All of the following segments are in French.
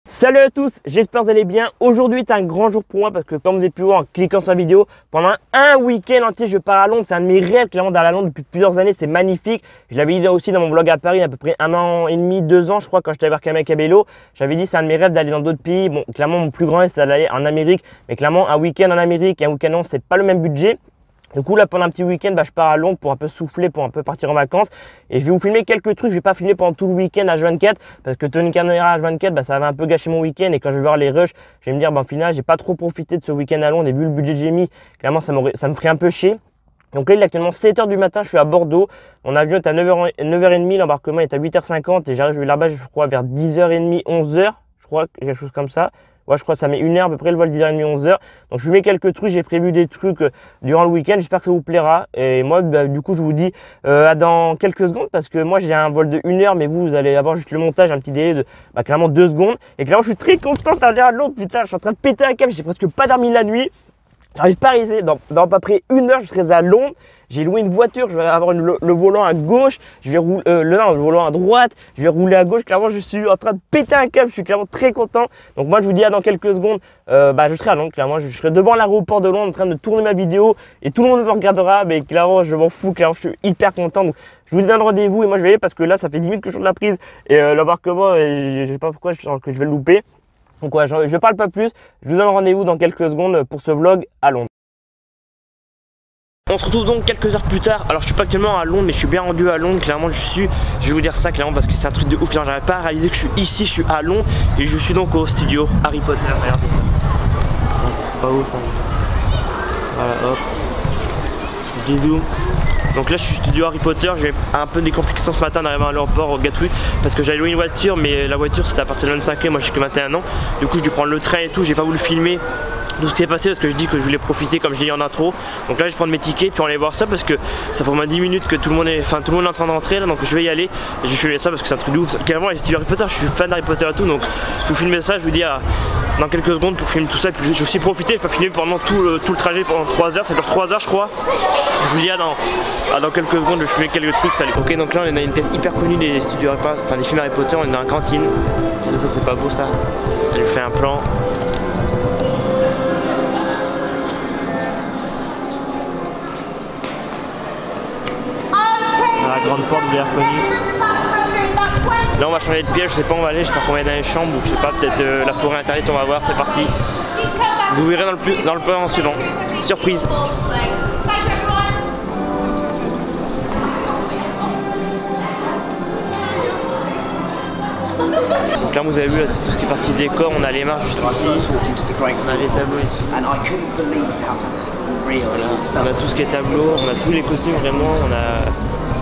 Salut à tous, j'espère que vous allez bien. Aujourd'hui est un grand jour pour moi parce que comme vous avez pu voir en cliquant sur la vidéo, pendant un week-end entier je pars à Londres. C'est un de mes rêves clairement d'aller à Londres depuis plusieurs années, c'est magnifique. Je l'avais dit aussi dans mon vlog à Paris il y a à peu près 1 an et demi, 2 ans je crois quand j'étais avec un mec à vélo. J'avais dit c'est un de mes rêves d'aller dans d'autres pays. Bon clairement mon plus grand rêve c'est d'aller en Amérique, mais clairement un week-end en Amérique et un week-end en Londres c'est pas le même budget. Du coup là pendant un petit week-end je pars à Londres pour un peu souffler, pour un peu partir en vacances et je vais vous filmer quelques trucs. Je vais pas filmer pendant tout le week-end H24 parce que tenir une caméra H24 ça va un peu gâcher mon week-end et quand je vais voir les rushs je vais me dire au final j'ai pas trop profité de ce week-end à Londres et vu le budget que j'ai mis clairement ça me ferait un peu chier. Donc là il est actuellement 7 h du matin, je suis à Bordeaux, mon avion est à 9h30, l'embarquement est à 8h50 et j'arrive là-bas je crois vers 10h30, 11h je crois, quelque chose comme ça. Ouais, je crois que ça met 1 heure à peu près le vol 10h30, 11h. Donc je vous mets quelques trucs, j'ai prévu des trucs durant le week-end, j'espère que ça vous plaira. Et moi, du coup, je vous dis à dans quelques secondes parce que moi j'ai un vol de 1 heure, mais vous allez avoir juste le montage, un petit délai de clairement 2 secondes. Et clairement, je suis très content d'aller à Londres, putain, je suis en train de péter un câble, j'ai presque pas dormi la nuit. J'arrive pas à réaliser, dans à peu près 1 heure, je serai à Londres. J'ai loué une voiture, je vais avoir le volant à gauche, je vais rouler le volant à droite, je vais rouler à gauche. Clairement, je suis en train de péter un câble, je suis clairement très content. Donc moi, je vous dis à dans quelques secondes, je serai à Londres. Clairement, je serai devant l'aéroport de Londres en train de tourner ma vidéo et tout le monde me regardera. Mais clairement, je m'en fous. Clairement, je suis hyper content. Donc, je vous donne rendez-vous et moi, je vais y aller parce que là, ça fait 10 minutes que je suis de la prise et l'embarquement, je sais pas pourquoi, je sens que je vais le louper. Donc ouais, je parle pas plus. Je vous donne rendez-vous dans quelques secondes pour ce vlog à Londres. On se retrouve donc quelques heures plus tard. Alors je suis pas actuellement à Londres mais je suis bien rendu à Londres. Clairement je vais vous dire ça clairement parce que c'est un truc de ouf. Clairement j'arrive pas à réaliser que je suis ici, je suis à Londres et je suis donc au studio Harry Potter. Regardez ça. C'est pas beau ça. Voilà hop. Je dézoome. Donc là je suis studio Harry Potter, j'ai un peu des complications ce matin d'arriver à l'aéroport au Gatwick parce que j'avais loué une voiture mais la voiture c'était à partir de 25e, moi j'ai que 21 ans. Du coup je dû prendre le train et tout, j'ai pas voulu filmer tout ce qui s'est passé parce que je dis que je voulais profiter comme je dis il y en a trop. Donc là je vais prendre mes tickets puis on va aller voir ça parce que ça fait au moins 10 minutes que tout le monde est en train de rentrer là, donc je vais y aller et je vais filmer ça parce que c'est un truc de ouf. Clairement les studios Harry Potter, je suis fan d'Harry Potter et tout, donc je vous filme ça, je vous dis dans quelques secondes pour filmer tout ça. Puis je vais aussi profiter, je peux filmer pendant tout le trajet pendant 3 heures, ça dure 3 heures je crois. Je vous dis dans quelques secondes, je vais filmer quelques trucs. Salut. Ok, donc là on est dans une pièce hyper connue des studios Harry Potter, enfin des films Harry Potter, on est dans la cantine. Et ça c'est pas beau ça. Je fais un plan. La grande porte bien connue. Là on va changer de pièce, je sais pas où on va aller, j'espère qu'on va aller dans les chambres ou je sais pas, peut-être la forêt interdite, on va voir, c'est parti. Vous verrez dans le plan suivant. Surprise. Donc là vous avez vu, c'est tout ce qui est parti décor, on a les marches juste ici, on a les tableaux ici. On a tout ce qui est tableau, on a tous les costumes vraiment, on a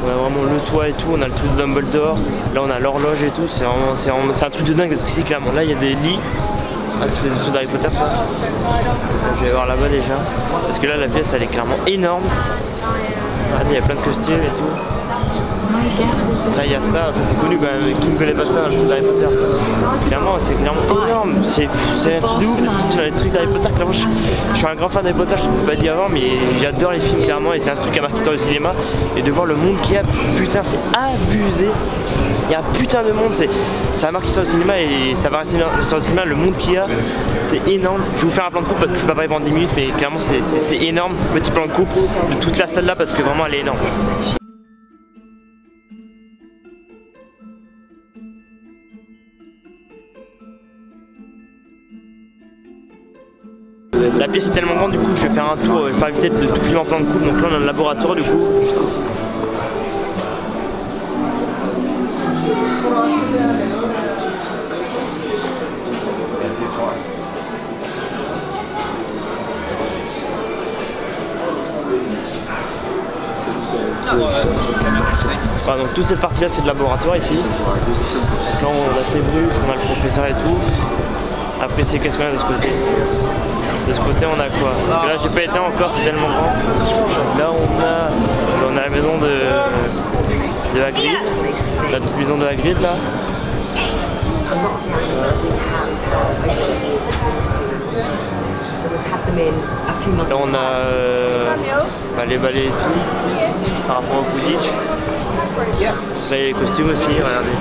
vraiment le toit et tout, on a le truc de Dumbledore, là on a l'horloge et tout, c'est un truc de dingue d'être ici clairement. Là il y a des lits, c'est peut-être des trucs d'Harry Potter ça. Je vais voir là-bas déjà, parce que là la pièce elle est clairement énorme. Regardez, il y a plein de costumes et tout. Là il y a ça c'est connu quand même, qui ne connaît pas ça, le truc d'Harry Potter. Clairement c'est clairement énorme, c'est un truc de ouf d'être ici dans les trucs d'Harry Potter. Clairement je suis un grand fan d'Harry Potter, je ne l'ai pas dit avant mais j'adore les films clairement et c'est un truc qui a marqué dans le cinéma. Et de voir le monde qu'il y a, putain c'est abusé. Il y a putain de monde, ça a marqué sur le cinéma et ça va rester sur le cinéma, le monde qu'il y a, c'est énorme. Je vais vous faire un plan de coupe parce que je ne peux pas parler pendant 10 minutes mais clairement c'est énorme, petit plan de coupe de toute la salle là parce que vraiment elle est énorme. La pièce est tellement grande du coup que je vais faire un tour, je vais pas éviter de tout filmer en plan de coupe, donc là on a le laboratoire du coup, juste ici. Voilà, donc toute cette partie là c'est le laboratoire ici. Donc là on a fait brut, on a le professeur et tout. Après c'est qu'est-ce qu'on a de ce côté? De ce côté on a quoi? Parce que là j'ai pas été encore, c'est tellement grand. Là on a la maison de Hagrid, la petite maison de Hagrid là. Là on a les balais et tout par rapport au Quidditch. Là il y a les costumes aussi, regardez.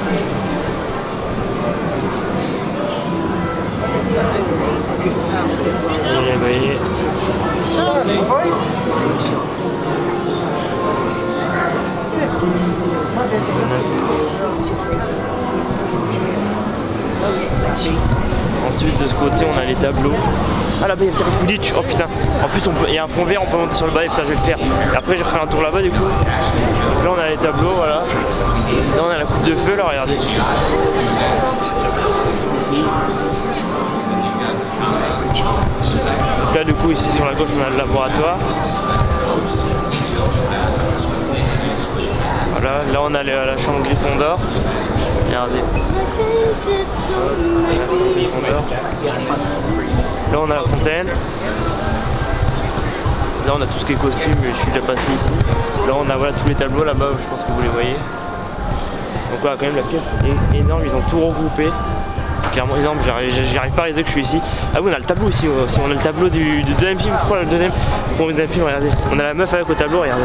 ensuite de ce côté on a les tableaux. Ah là-bas il y a le terrain de Quidditch, oh putain. En plus il y a un fond vert, on peut monter sur le balai, putain je vais le faire. Et après j'ai refait un tour là-bas du coup. Donc là on a les tableaux, voilà. Là on a la coupe de feu là, regardez. Donc là du coup ici sur la gauche on a le laboratoire. Voilà, là on a la chambre Gryffondor. Regardez. Là on a la fontaine. Là on a tout ce qui est costume, mais je suis déjà passé ici. Là on a voilà, tous les tableaux là-bas, je pense que vous les voyez. Donc voilà, quand même la pièce est énorme, ils ont tout regroupé. C'est clairement énorme, j'arrive pas à réaliser que je suis ici. Ah oui, on a le tableau ici aussi, on a le tableau du deuxième film, je crois, le deuxième film, regardez. On a la meuf avec au tableau, regardez.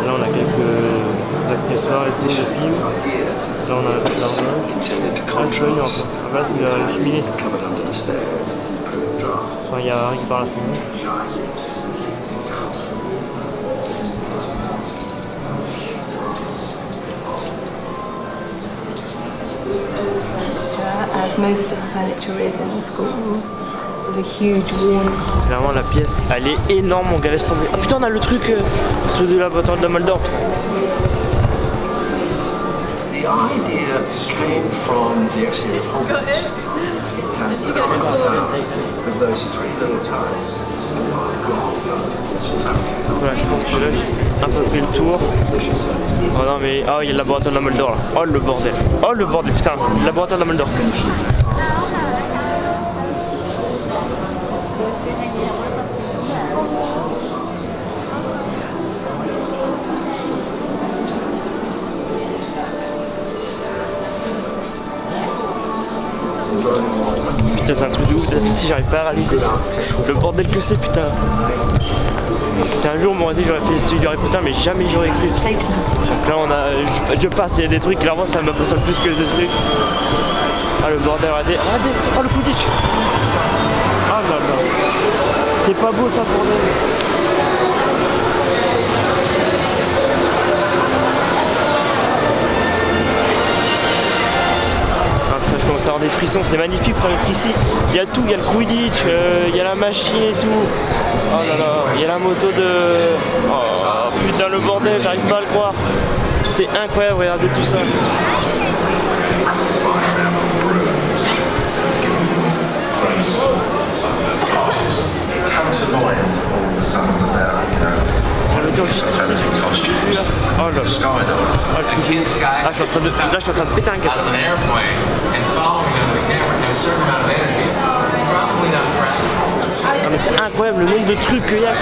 Là on a quelques accessoires et tout, le film. Là on a la l'horloge. Ah le feuille encore. Là c'est la cheminée. Enfin il y a Harry qui parle à son nom. As most of the furniture is in the school. A huge worn. Clairement la pièce elle est énorme mon gars, laisse tomber. Ah putain on a le truc de la bataille de Dumbledore putain. The idea came from the exterior of Hogwarts. Voilà, je pense que là j'ai un peu fait le tour. Oh non mais oh il y a le laboratoire de Dumbledore là. Oh le bordel. Oh le bordel putain, le laboratoire de Dumbledore. Putain c'est un truc de ouf, si j'arrive pas à réaliser le bordel que c'est putain. Si un jour on m'aurait dit j'aurais fait les studios Harry Potter mais jamais j'aurais cru. Donc là on a, je passe, il y a des trucs, clairement ça m'impressionne plus que des trucs. Ah le bordel, regardez, oh le Quidditch. Ah là là, c'est pas beau ça bordel. Je commence à avoir des frissons, c'est magnifique pour être ici. Il y a tout, il y a le Quidditch, il y a la machine et tout. Oh là là, il y a la moto de... Oh putain le bordel, j'arrive pas à le croire. C'est incroyable, regardez tout ça. Le tour juste ici. Oh là là. Oh, le truc. Là je suis en train de péter un câble. Non mais c'est incroyable le nombre de trucs qu'il y a.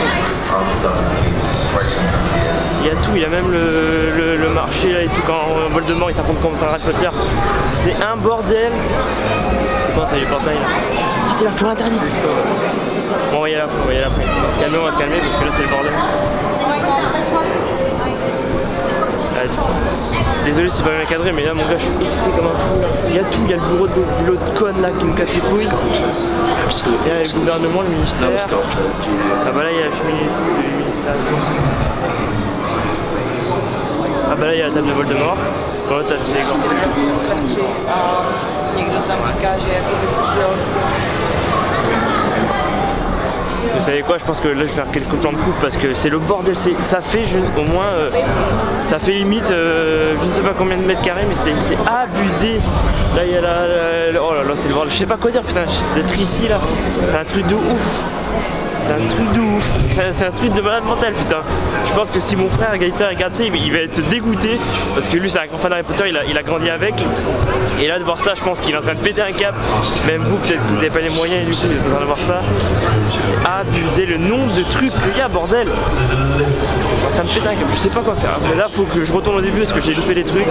Il y a tout, il y a même le marché là et tout quand Voldemort il s'affronte contre Harry Potter. C'est un bordel. Bon t'as les portails là. Ah c'est la forêt interdite. Bon on va y aller après, on va se calmer parce que là c'est le bordel. Désolé si c'est pas bien cadré mais là mon gars je suis excité comme un fou. Il y a tout, il y a le bureau de l'autre conne là qui me casse les couilles. Il y a le gouvernement, le ministère. Ah bah là il y a la cheminée du ministère. Ah bah là il y a la table de Voldemort. Bon là t'as les gants. Vous savez quoi, je pense que là je vais faire quelques plans de coupe parce que c'est le bordel, ça fait au moins, ça fait limite, je ne sais pas combien de mètres carrés mais c'est abusé. Là il y a oh là là c'est le bordel, je sais pas quoi dire putain, d'être ici là, c'est un truc de ouf. C'est un truc de ouf, c'est un truc de malade mental putain. Je pense que si mon frère Gaëtan regarde ça, il va être dégoûté parce que lui c'est un grand fan d'Harry Potter, il a grandi avec. Et là de voir ça, je pense qu'il est en train de péter un câble. Même vous peut-être que vous n'avez pas les moyens et du coup vous êtes en train de voir ça. C'est abusé le nombre de trucs qu'il y a bordel. Je suis en train de péter un câble, je sais pas quoi faire. Mais là faut que je retourne au début parce que j'ai loupé des trucs.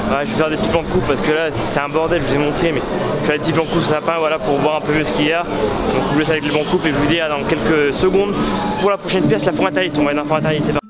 Ouais, je vais faire des petits plans de coupe parce que là c'est un bordel, je vous ai montré mais je fais des petits plans de coupe sympa voilà, pour voir un peu mieux ce qu'il y a. Donc je vous laisse avec les plans de coupe et je vous dis à dans quelques secondes pour la prochaine pièce, la forêt interdite. On va aller dans la forêt interdite, c'est parti.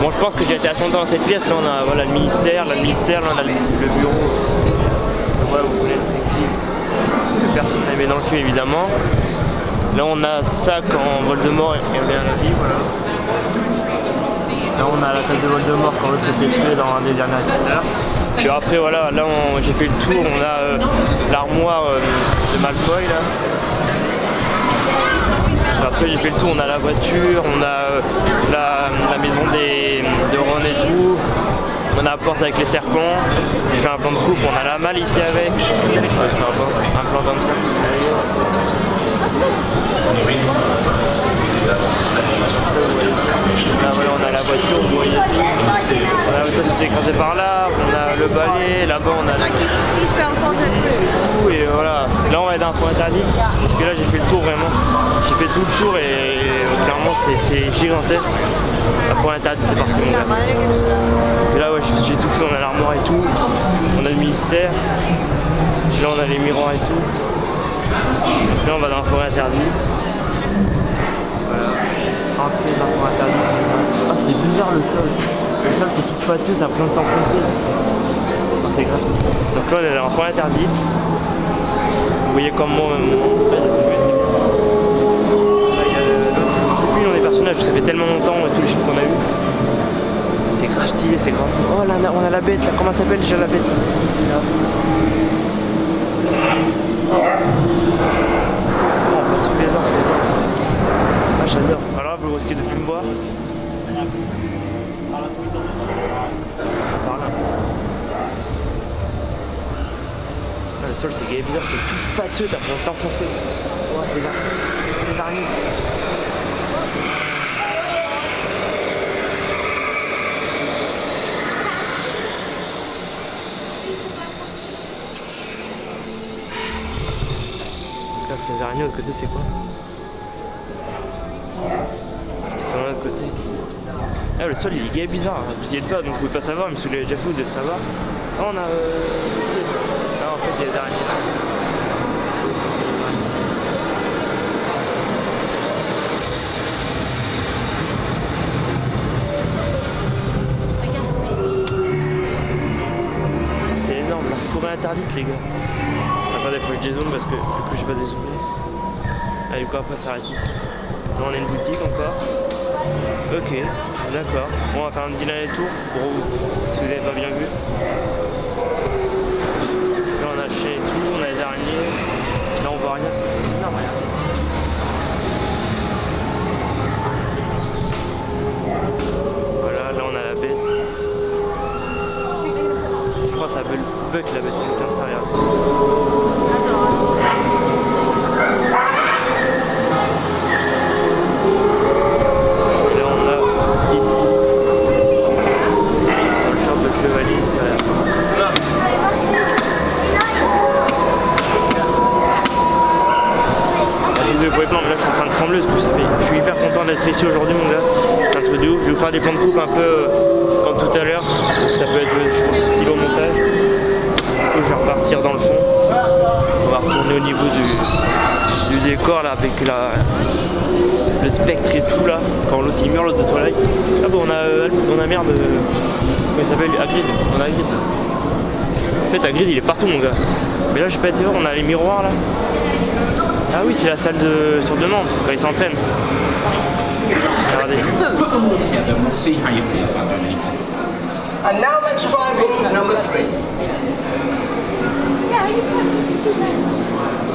Bon, je pense que j'ai été assez longtemps dans cette pièce. Là, on a voilà, le ministère, là, on a le bureau. Donc, voilà, vous connaissez que personne n'a aimé dans le film, évidemment. Là, on a ça quand Voldemort revient à la vie. Voilà. Là, on a la tête de Voldemort quand l'autre s'est fait tuer dans un des derniers épisodes. Puis après, voilà, là, j'ai fait le tour. On a l'armoire de Malfoy, là. Après j'ai fait le tour, on a la voiture, on a la maison de Ron et tout, on a la porte avec les serpents, j'ai fait un plan de coupe, on a la malle ici avec, un plan comme ça. Là voilà, on a la voiture, vous voyez, on a l'auto qui s'est écrasé par là, on a le balai, là-bas on a tout, et voilà, là on va être dans un point interdit, parce que là j'ai fait le tour vraiment, j'ai fait tout le tour et clairement c'est gigantesque, la forêt interdite c'est parti mon gars. Et là ouais, j'ai tout fait, on a l'armoire et tout, on a le ministère, là on a les miroirs et tout, donc là on va dans la forêt interdite. Voilà. Entrée dans la forêt interdite. Ah c'est bizarre le sol. Le sol c'est tout pâteux, t'as plein de temps foncé. Oh, c'est grave. Donc là on est dans la forêt interdite. Vous voyez comme moi même moi. Là il y a je sais plus dans les personnages, ça fait tellement longtemps tous les films qu'on a eu. C'est grave stylé, c'est grave. Oh là on a la bête là, comment ça s'appelle déjà la bête là. Oh, on passe sous les arbres, c'est bon. Ah j'adore. Alors vous risquez de plus me voir. Par là. Ah, le sol c'est gay bizarre, c'est tout pâteux, t'as besoin de t'enfoncer. Oh c'est là. Les araignées. Donc là c'est les araignées, de l'autre côté c'est quoi? De l'autre côté. Ah, le sol il est gay bizarre, vous y êtes pas donc vous pouvez pas savoir, mais si vous l'avez déjà fait vous devez savoir. Ah on a ah en fait il y a des araignées. C'est énorme, la forêt interdite les gars. Attendez faut que je dézoome parce que du coup j'ai pas dézoomé. Ah du coup après ça s'arrête ici. Là on a une boutique encore. Ok, d'accord. Bon, on va faire un petit dernier tour pour vous, si vous n'avez pas bien vu. Là on a chez et tout, on a les araignées. Là on voit rien, c'est énorme. Voilà, là on a la bête. Je crois que ça s'appelle Buck la bête, comme ça, regarde. Là je suis en train de trembler parce que je suis hyper content d'être ici aujourd'hui mon gars, c'est un truc de ouf. Je vais vous faire des plans de coupe un peu comme tout à l'heure parce que ça peut être je pense, style au montage. Du coup je vais repartir dans le fond, on va retourner au niveau du décor là avec le spectre et tout là, quand l'autre il meurt, l'autre de Twilight. Ah bon on a merde, comment il s'appelle, Hagrid, on a Hagrid. En fait Hagrid il est partout mon gars, mais là j'ai pas été voir, on a les miroirs là. Ah oui, c'est la salle sur demande, quand ils s'entraînent. Regardez. And now let's try move number 3.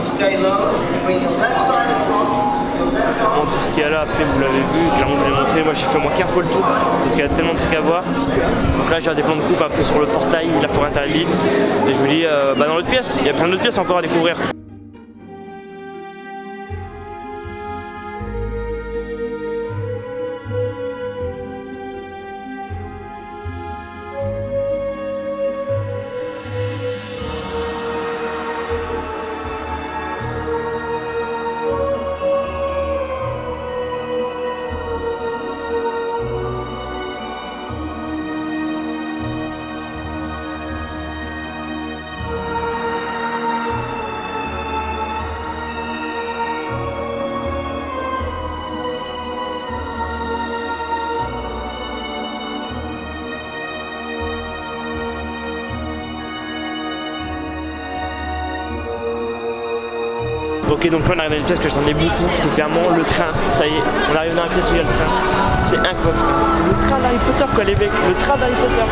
Stay low, bring your left side across. Bon, tout ce qu'il y a là, après vous l'avez vu, clairement je l'ai montré, moi j'ai fait au moins 15 fois le tour, parce qu'il y a tellement de trucs à voir. Donc là j'ai des plans de coupe un peu sur le portail, la forêt interdite, et je vous dis, dans l'autre pièce, il y a plein d'autres pièces encore à découvrir. Ok, donc là on arrive dans une pièce que j'attendais beaucoup, c'est clairement le train. Ça y est, on arrive dans la pièce où il y a le train. C'est incroyable. Le train d'Harry Potter quoi les mecs, le train d'Harry Potter.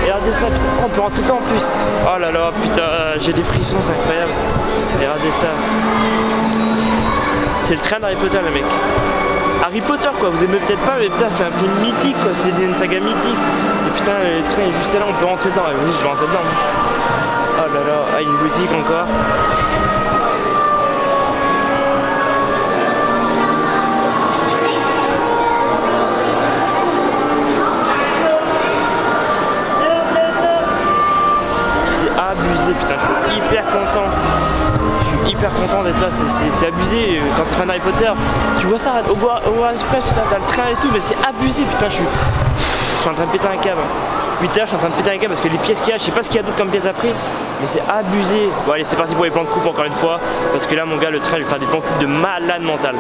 Et regardez ça, putain, on peut rentrer dedans en plus. Oh là là, putain, j'ai des frissons, c'est incroyable. Et regardez ça. C'est le train d'Harry Potter les mecs. Harry Potter quoi, vous aimez peut-être pas mais putain c'est un film mythique quoi, c'est une saga mythique. Et putain le train est juste là, on peut rentrer dedans. Et vas-y je vais rentrer dedans. Oh là là, ah, une boutique encore. Abusé, putain, je suis hyper content. Je suis hyper content d'être là, c'est abusé. Quand t'es fan d'Harry Potter, tu vois ça au Hogwarts Express, putain, t'as le train et tout, mais c'est abusé, putain, je suis en train de péter un câble. 8h, je suis en train de péter un câble parce que les pièces qu'il y a, je sais pas ce qu'il y a d'autre comme pièces après, mais c'est abusé. Bon, allez, c'est parti pour les plans de coupe encore une fois, parce que là, mon gars, le train, je vais faire des plans de coupe de malade mental.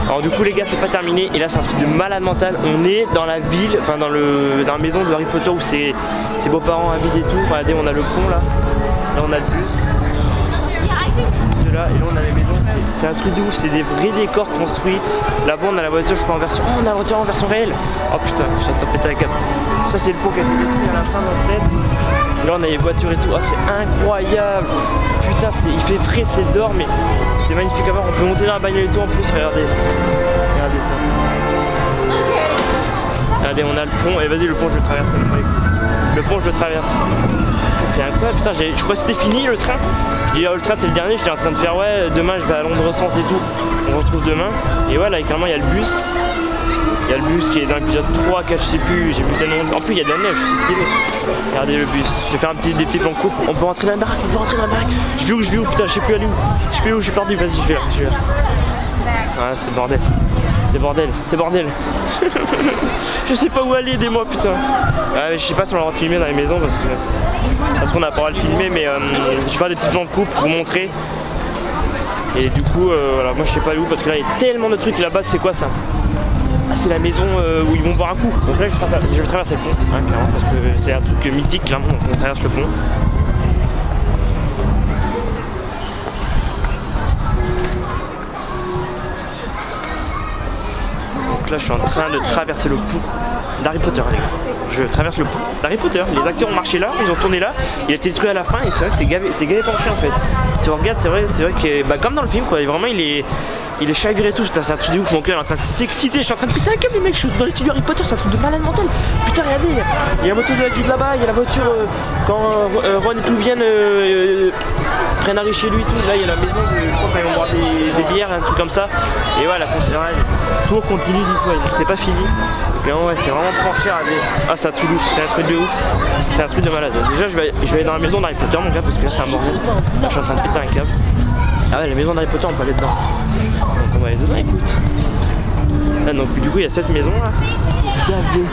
Alors du coup les gars c'est pas terminé et là c'est un truc de malade mental. On est dans la ville, enfin dans la maison de Harry Potter où ses beaux-parents habitent et tout. Regardez on a le pont là, là on a le bus. Juste là et là on a les maisons. C'est un truc de ouf, c'est des vrais décors construits. Là-bas on a la voiture je crois en version. Oh on a la voiture en version réelle. Oh putain, je suis en train de péter la câble. Ça c'est le pont qui a été détruit à la fin en fait. Là on a les voitures et tout. Oh c'est incroyable. Putain il fait frais, c'est d'or mais c'est magnifique à voir. On peut monter dans la bagnole et tout en plus, regardez. Regardez ça. Regardez on a le pont et vas-y le pont je le traverse. Le pont je le traverse. C'est incroyable, putain je crois que c'était fini le train. Je dis le train c'est le dernier, j'étais en train de faire ouais demain je vais à Londres Centre et tout. On se retrouve demain. Et voilà clairement il y a le bus. Il y a le bus qui est dans l'épisode 3, 4, je sais plus, j'ai plus tellement. En plus il y a de la neige, c'est stylé. Regardez le bus. Je vais faire des petits plans de coupe. On peut rentrer dans la baraque, on peut rentrer dans la baraque. Je vais où putain, je sais plus aller où. Je sais plus où, je suis perdu, vas-y, je vais là. Ah c'est le bordel. C'est bordel, c'est bordel. Je sais pas où aller, aidez-moi putain. Je sais pas si on va le filmer dans les maisons parce qu'on a pas le droit de filmer mais je vais faire des petits plans de coupe pour vous montrer. Et du coup voilà, moi je sais pas où parce que là il y a tellement de trucs là-bas, c'est quoi ça? Ah, c'est la maison où ils vont boire un coup. Donc là je vais traverser le pont, hein, clairement, parce que c'est un truc mythique, clairement, donc on traverse le pont. Donc là je suis en train de traverser le pont d'Harry Potter les gars. Je traverse le pont d'Harry Potter. Les acteurs ont marché là, ils ont tourné là, il a été détruit à la fin et c'est vrai que c'est gavé penché en fait. Si on regarde c'est vrai que bah, comme dans le film quoi, vraiment il est chaviré et tout, c'est un truc de ouf, mon cœur est en train de s'exciter, je suis en train de péter un câble les mecs, je suis dans les studios Harry Potter, c'est un truc de malade mental. Putain regardez, il y a la voiture de la guide là-bas, il y a la voiture quand Ron et tout viennent prennent Harry chez lui et tout, là il y a la maison, je crois quand ils vont boire des bières, un truc comme ça. Et voilà, tout continue d'histoire, c'est pas fini. Mais ouais c'est vraiment penché à aller. Ah c'est un truc de ouf, c'est un truc de ouf, c'est un truc de malade. Déjà je vais aller dans la maison d'Harry Potter mon gars parce que là c'est un bordel. Là je suis en train de péter un câble. Ah ouais la maison d'Harry Potter on peut aller dedans. Donc on va aller dedans écoute. Là donc du coup il y a cette maison là. C'est gavé,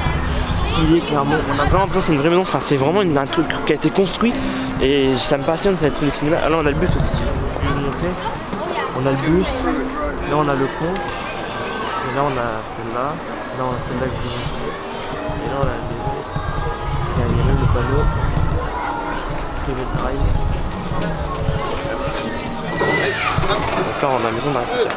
stylé clairement. On a vraiment l'impression c'est une vraie maison, enfin c'est vraiment un truc qui a été construit. Et ça me passionne, ça va être le cinéma. Ah là on a le bus aussi. Je vais vous montrer. On a le bus, là on a le pont. Et là on a celle-là. Là on a celle-là que je vous montre. Et là on a la maison. Il y a le panneau. Private Drive. Donc là on a la maison d'Harry Potter.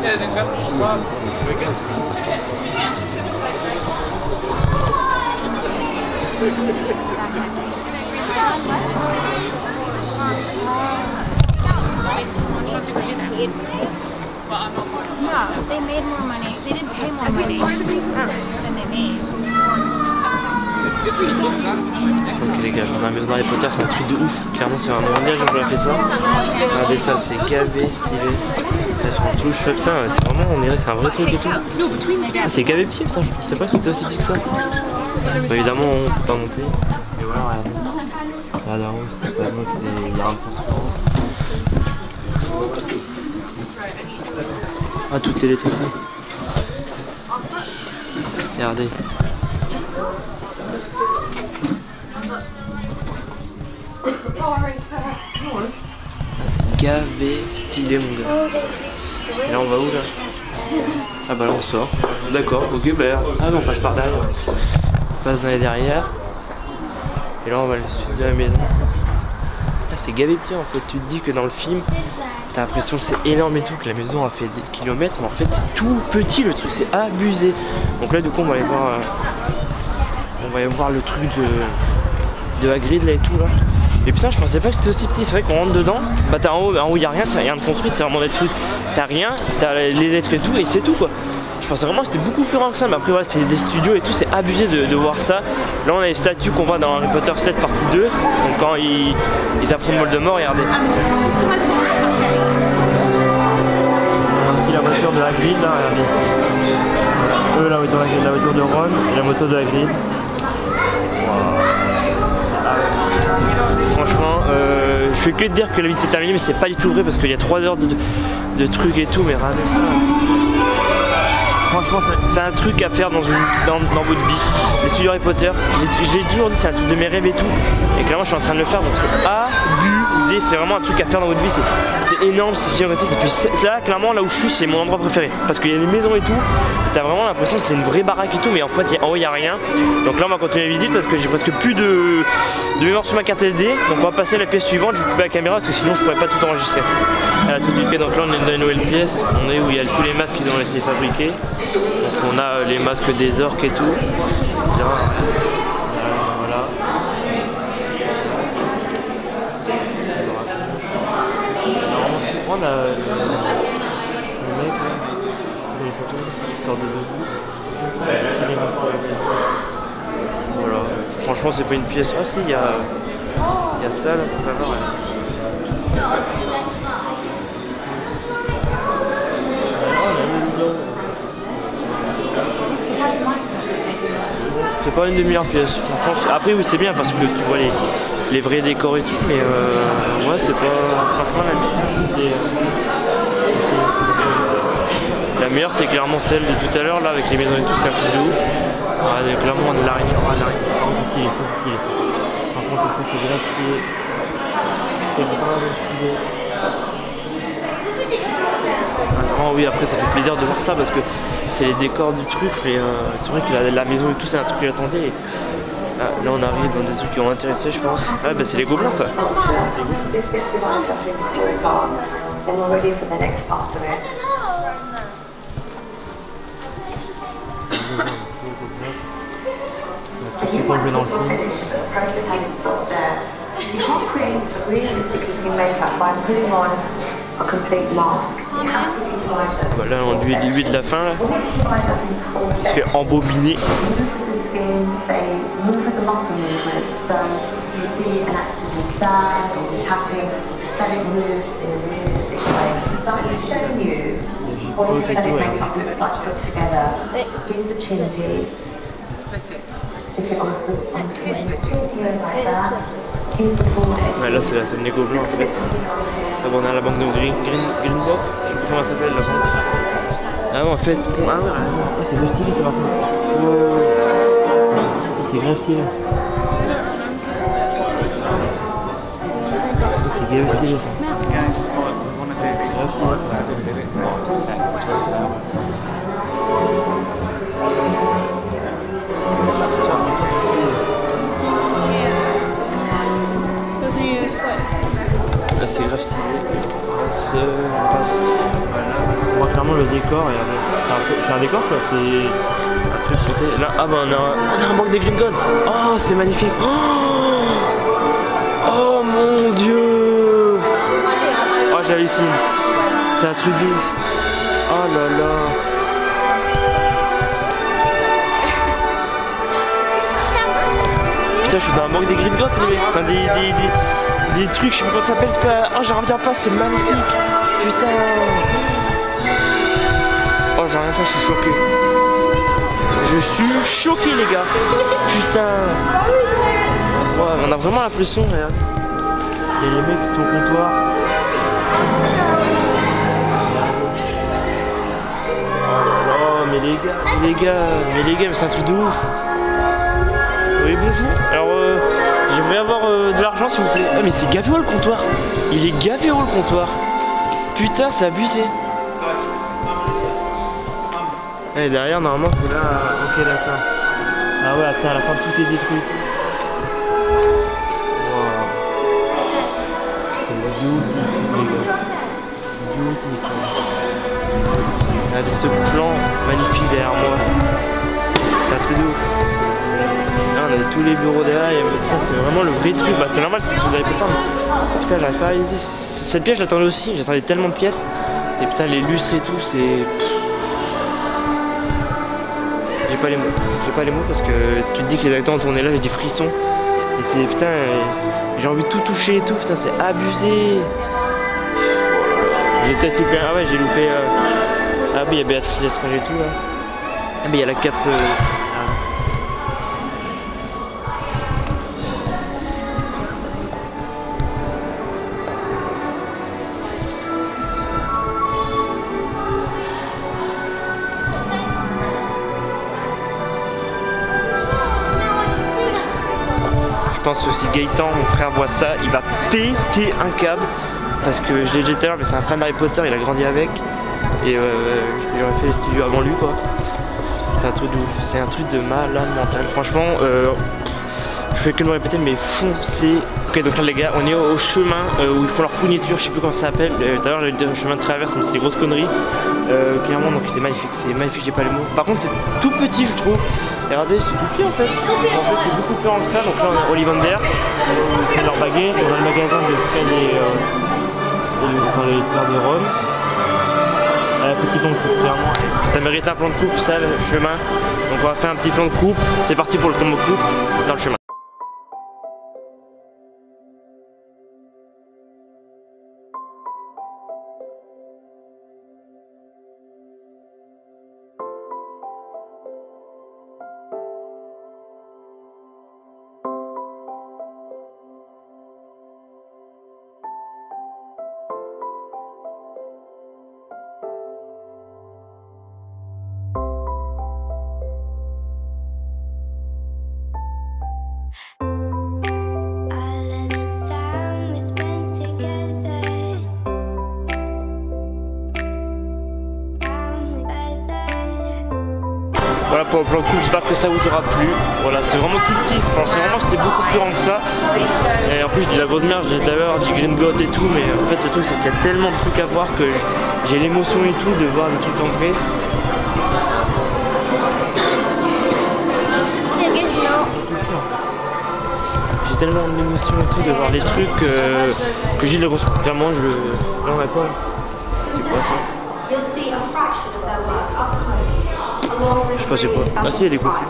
Ja, den ganzen Spaß. Yeah, they made more money. They didn't pay more money than they made. Ok les gars, je vais dans la maison d'Harry Potter, c'est un truc de ouf. Clairement c'est un mondial, j'ai jamais fait ça. Regardez ça, c'est gavé, stylé. création de touche, putain, c'est vraiment, on dirait, c'est un vrai truc et tout. Ah, c'est gavé petit, putain, je pensais pas que c'était aussi petit que ça. Bah, évidemment, on peut pas monter. Et voilà, regardez. Regarde la rose, c'est pas vrai que c'est la rame transparente. Ah, toutes les lettres et tout. Regardez. C'est gavé stylé mon gars. Et là on va où là? Ah bah là on sort. D'accord, ok bah. Ah mais on passe par derrière. On passe dans les derrière. Et là on va le sud de la maison. Ah c'est gavé petit en fait, tu te dis que dans le film t'as l'impression que c'est énorme et tout, que la maison a fait des kilomètres, mais en fait c'est tout petit le truc, c'est abusé. Donc là du coup on va aller voir le truc de Hagrid là et tout là. Et putain je pensais pas que c'était aussi petit, c'est vrai qu'on rentre dedans, bah t'as en haut y a rien, c'est rien de construit, c'est vraiment des trucs, t'as rien, t'as les lettres et tout et c'est tout quoi. Je pensais vraiment que c'était beaucoup plus grand que ça, mais après voilà c'était des studios et tout, c'est abusé de voir ça. Là on a les statues qu'on voit dans Harry Potter 7 partie 2, donc quand ils affrontent Voldemort, regardez. On a aussi la voiture de Hagrid là, regardez. La voiture de Hagrid, la voiture de Ron et la moto de Hagrid. Franchement, je fais que de dire que la visite est terminée, mais c'est pas du tout vrai parce qu'il y a 3 heures de trucs et tout, mais regardez ça. Franchement, c'est un truc à faire dans votre vie. Les studios Harry Potter, je l'ai toujours dit, c'est un truc de mes rêves et tout. Et clairement, je suis en train de le faire, donc c'est abusé. C'est vraiment un truc à faire dans votre vie. C'est énorme, c'est gigantesque. Et puis là, clairement, là où je suis, c'est mon endroit préféré. Parce qu'il y a des maisons et tout. T'as vraiment l'impression que c'est une vraie baraque et tout, mais en fait, en haut, il n'y a rien. Donc là, on va continuer la visite parce que j'ai presque plus de mémoire sur ma carte SD. Donc on va passer à la pièce suivante. Je vais couper la caméra parce que sinon, je pourrais pas tout enregistrer. Voilà, tout de suite. Donc là, on est dans une nouvelle pièce. On est où il y a tous les masques qui ont été fabriqués. Donc on a les masques des orques et tout. Voilà. On a le mec là, les photos, voilà. Franchement c'est pas une pièce. Ah si, il y a ça là, c'est pas vrai. C'est pas une des meilleures pièces, franchement. Après oui c'est bien parce que tu vois les vrais décors et tout, mais ouais c'est pas. Franchement la meilleure c'était clairement celle de tout à l'heure là avec les maisons et tout, c'est un truc de ouf. Ouais, clairement on a l'araignée, c'est stylé, ça c'est stylé ça. Par contre ça c'est grave stylé. C'est grave stylé. Oh oui, après ça fait plaisir de voir ça parce que c'est les décors du truc, mais c'est vrai que la maison et tout c'est un truc que j'attendais. Et... Ah, là on arrive dans des trucs qui ont intéressé je pense. Ah bah c'est les gobelins ça. Tout ce qu'on joue dans le film. Voilà, on lui de la fin là. Il se fait embobiner. Ouais, là c'est la scène des gobelins en fait. Là on a la banque de Greenbox, je sais pas comment ça s'appelle la banque. Ah ouais en fait, ah ouais, c'est grave stylé ça par contre. Wow. C'est grave stylé. C'est grave stylé ça. C'est grave stylé. On passe. Voilà. On voit clairement le décor. C'est un décor quoi. C'est un truc côté. Là, ah bah on a un banc des Gringotts. Oh, c'est magnifique. Oh mon dieu. Oh, j'hallucine. C'est un truc de ouf. Oh là là. Putain, je suis dans un banc des Gringotts les mecs. Enfin, des trucs, je sais pas comment ça s'appelle, putain. Oh j'en reviens pas, c'est magnifique. Putain. j'ai rien fait, je suis choqué. Je suis choqué les gars. Putain. Ouais, on a vraiment l'impression, regarde. Il y a les mecs qui sont au comptoir. Oh mais les gars, mais c'est un truc de ouf. Oui bonjour. Alors j'aimerais avoir de l'argent s'il vous plaît. Ah mais c'est gavé le comptoir. Il est gavé le comptoir. Putain c'est abusé. Et derrière normalement c'est là. Ok d'accord. Ah ouais putain à la fin tout est détruit. Wow. C'est beautiful les gars. Beautiful. Regardez ce plan magnifique derrière moi. C'est un truc de ouf. Là on a tous les bureaux derrière, et ça c'est vraiment le vrai truc. Bah c'est normal c'est le truc d'Harry Potter mais putain j'arrive pas à réaliser. Cette pièce j'attendais aussi, j'attendais tellement de pièces. Et putain les lustres et tout c'est... J'ai pas les mots parce que tu te dis que les acteurs ont tourné là, j'ai des frissons. Et c'est putain, j'ai envie de tout toucher et tout, putain c'est abusé. J'ai peut-être loupé, ah ouais j'ai loupé... Ah oui il y a Béatrice Lestrange et tout là. Ah mais il y a la cape... Je pense aussi Gaëtan, mon frère, voit ça, il va péter un câble parce que je l'ai dit tout à l'heure mais c'est un fan d'Harry Potter, il a grandi avec et j'aurais fait les studios avant lui quoi. C'est un truc de ouf, c'est un truc de malade mental. Franchement, je fais que le répéter mais foncez. Ok donc là les gars, on est au chemin où ils font leur fourniture, je sais plus comment ça s'appelle. D'ailleurs j'ai le chemin de traverse mais c'est des grosses conneries. Clairement donc c'est magnifique, j'ai pas les mots. Par contre c'est tout petit je trouve. Et regardez c'est tout petit en fait. En fait c'est beaucoup plus grand que ça. Donc là on est à Ollivander, ils prennent leur baguette, on a le magasin de Fred et les fleurs de Rome. Petit plan de coupe clairement. Ça mérite un plan de coupe ça le chemin. Donc on va faire un petit plan de coupe. C'est parti pour le combo coupe dans le chemin. Voilà pour le plan de coupe, j'espère que ça vous aura plu. Voilà, c'est vraiment tout petit. Enfin, c'était beaucoup plus grand que ça. Et en plus, je dis la grosse merde, j'ai d'ailleurs dit Gringotts et tout, mais en fait, le truc, c'est qu'il y a tellement de trucs à voir que j'ai l'émotion et tout de voir des trucs en vrai. J'ai tellement d'émotion et tout de voir les trucs que j'ai de la grosse. Clairement, je le. Non, mais quoi? C'est quoi ça? Je sais pas c'est quoi. Ah si, il y a des coiffures.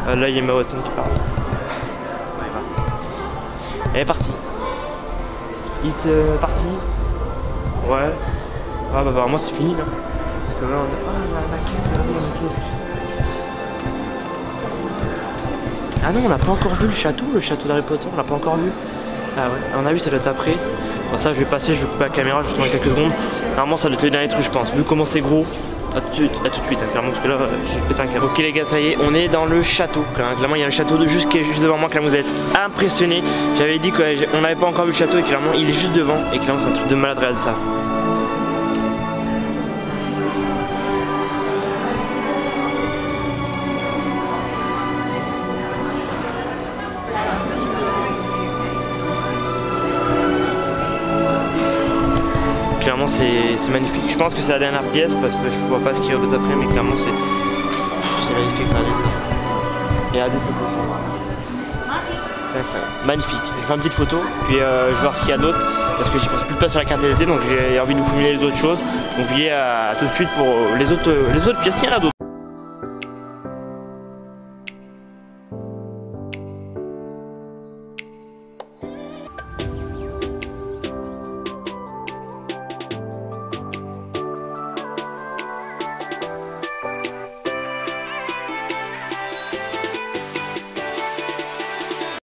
Ah, là il y a ma Watson qui parle. Elle est partie. It's parti. Ouais. Ah bah moi c'est fini là. Parce que là on est... Oh la maquette, regardez la maquette. Ah non on n'a pas encore vu le château d'Harry Potter, on l'a pas encore vu. Ah ouais, à mon avis ça doit être après. Bon ça je vais passer, je vais couper la caméra, je vais tourner quelques secondes. Normalement ça doit être le dernier truc je pense, vu comment c'est gros. À tout de suite, hein, clairement, parce que là j'ai pété un câble. Ok les gars, ça y est, on est dans le château. Clairement il y a un château qui est juste devant moi, clairement vous êtes impressionnés. J'avais dit qu'on n'avait pas encore vu le château et clairement il est juste devant. Et clairement c'est un truc de malade, regarde ça. Clairement c'est magnifique, je pense que c'est la dernière pièce parce que je vois pas ce qu'il y a d'autre après mais clairement c'est magnifique, regardez ça. Et regardez cette photo. C'est incroyable, magnifique. Je vais faire une petite photo puis je vais voir ce qu'il y a d'autre parce que j'y pense plus de place sur la carte SD donc j'ai envie de vous filmer les autres choses. Donc je vous dis à tout de suite pour les autres pièces, il y en a d'autres.